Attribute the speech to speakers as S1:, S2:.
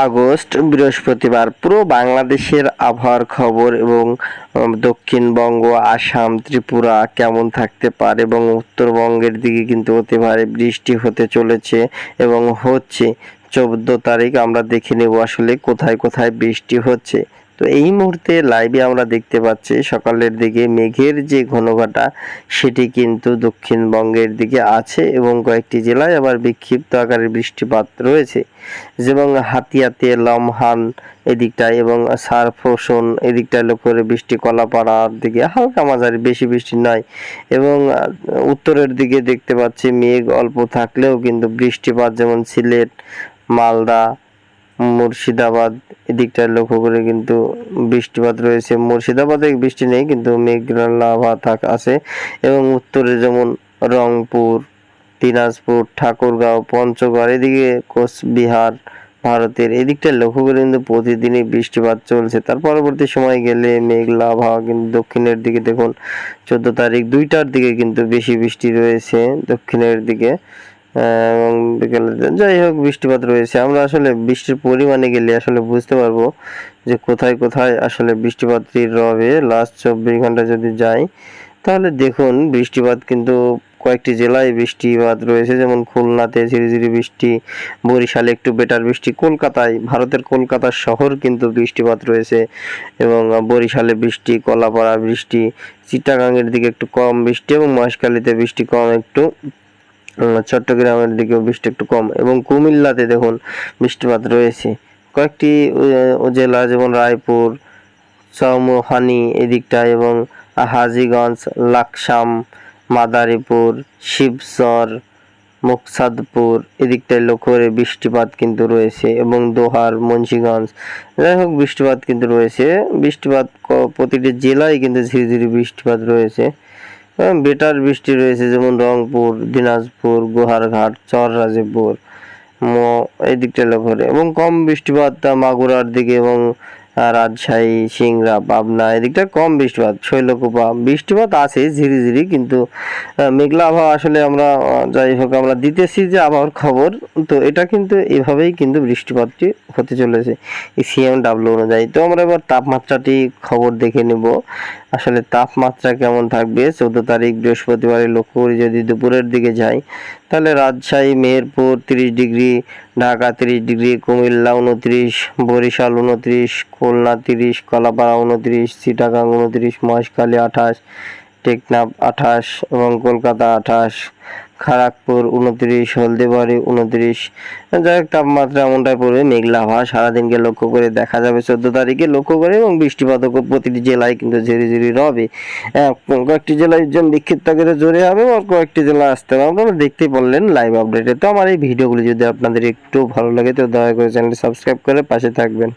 S1: August বৃহস্পতিবার পুরো বাংলাদেশের আবহাওয়ার খবর এবং দক্ষিণবঙ্গ, আসাম, ত্রিপুরা কেমন থাকতে পারে এবং উত্তরবঙ্গের দিকে কিন্তু অতি ভারী বৃষ্টি হতে চলেছে এবং হচ্ছে। 14 তারিখ আমরা দেখে নেব আসলে কোথায় কোথায় বৃষ্টি হচ্ছে। তো এই মুহূর্তে লাইভে আমরা দেখতে পাচ্ছি সকালের দিকে মেঘের যে ঘনঘটা সেটি কিন্তু দক্ষিণবঙ্গের দিকে আছে এবং কয়েকটি জেলায় আবার বিক্ষিপ্ত আকারে বৃষ্টিপাত রয়েছে, যেমন হাতিয়াতে, লমহান এদিকটায় এবং সারফোসন এদিকটায় লক্ষ্য করে বৃষ্টি, কলাপাড়ার দিকে হালকা মাঝারি, বেশি বৃষ্টি নয় এবং উত্তরের দিকে দেখতে পাচ্ছি মেঘ অল্প থাকলেও কিন্তু বৃষ্টিপাত, যেমন সিলেট, মালদা, মুর্শিদাবাদ এদিকটায় লক্ষ্য করে কিন্তু বৃষ্টিপাত রয়েছে। মুর্শিদাবাদে বৃষ্টি নেই কিন্তু মেঘলা আবহাওয়া আছে এবং উত্তরে যেমন রংপুর, দিনাজপুর, ঠাকুরগাঁও, পঞ্চগড় এদিকে কোচবিহার ভারতের এদিকটা লক্ষ্য করে কিন্তু প্রতিদিনই বৃষ্টিপাত চলছে। তার পরবর্তী সময় গেলে মেঘলা আবহাওয়া কিন্তু দক্ষিণের দিকে দেখুন 14 তারিখ 2টার দিকে কিন্তু বেশি বৃষ্টি রয়েছে দক্ষিণের দিকে এবং বিকেলে যাই হোক বৃষ্টিপাত রয়েছে। আমরা আসলে বৃষ্টির পরিমাণে গেলে আসলে বুঝতে পারবো যে কোথায় কোথায় আসলে বৃষ্টিপাতটি রবে। লাস্ট 24 ঘন্টা যদি যাই তাহলে দেখুন বৃষ্টিপাত কিন্তু কয়েকটি জেলায় বৃষ্টিপাত রয়েছে, যেমন খুলনাতে ঝিরিঝিরি বৃষ্টি, বরিশালে একটু বেটার বৃষ্টি, কলকাতায়, ভারতের কলকাতা শহর কিন্তু বৃষ্টিপাত রয়েছে এবং বরিশালে বৃষ্টি, কলাপাড়া বৃষ্টি, চিটাগাংয়ের দিকে একটু কম বৃষ্টি এবং মহেশখালীতে বৃষ্টি কম একটু, চট্টগ্রামের দিকেও বৃষ্টি একটু কম এবং কুমিল্লাতে দেখুন বৃষ্টিপাত রয়েছে। কয়েকটি জেলা যেমন রায়পুর, চৌমুহানি এদিকটায় এবং হাজীগঞ্জ, লাকসাম, মাদারীপুর, শিবচর, মুকসাদপুর এদিকটায় লক্ষ্য করে বৃষ্টিপাত কিন্তু রয়েছে এবং দোহার, মুন্সিগঞ্জ, যাই হোক বৃষ্টিপাত কিন্তু রয়েছে। বৃষ্টিপাত প্রতিটি জেলায় কিন্তু ঝিরিঝিরি বৃষ্টিপাত রয়েছে। বেটার বৃষ্টি রয়েছে যেমন রংপুর, দিনাজপুর, গোহারঘাট, চররাজীবপুর এই দিকটা লক্ষ্য করে এবং কম বৃষ্টিপাত মাগুরার দিকে এবং রাজশাহী, সিংড়া, পাবনা এদিকটা কম বৃষ্টিপাত। শৈলকুপা বৃষ্টিপাত আছে ঝিরিঝিরি কিন্তু মেঘলা আবহাওয়া। আসলে আমরা যাই হোক আমরা দিতেছি যে আবহাওয়ার খবর, তো এটা কিন্তু এভাবেই কিন্তু বৃষ্টিপাতটি হতে চলেছে এই CMW অনুযায়ী। তো আমরা এবার তাপমাত্রাটি খবর দেখে নেব আসলে তাপমাত্রা কেমন থাকবে 14 তারিখ বৃহস্পতিবারে লক্ষ্য করি। যদি দুপুরের দিকে যাই তাহলে রাজশাহী, মেহেরপুর 30 ডিগ্রি, ঢাকা 30 ডিগ্রি, কুমিল্লা 29, বরিশাল 29, খুলনা 30, কলাপাড়া 29, চিটাগাং 29, মহেশখালী 28, টেকনাফ 28 এবং কলকাতা 28, খড়গপুর 29, হলদিবাড়ি 29। যাই হোক তাপমাত্রা এমনটাই পড়বে। মেঘলা আবহাওয়া সারাদিনকে লক্ষ্য করে দেখা যাবে 14 তারিখে লক্ষ্য করে এবং বৃষ্টিপাত প্রতিটি জেলায় কিন্তু ঝিরিঝিরি রবে। কয়েকটি জেলায় বিক্ষিপ্ত আকারে জোরে হবে আর কয়েকটি জেলা আসতে হবে। আপনারা দেখতেই পারলেন লাইভ আপডেটে। তো আমার এই ভিডিওগুলি যদি আপনাদের একটু ভালো লাগে তো দয়া করে চ্যানেলটি সাবস্ক্রাইব করে পাশে থাকবেন।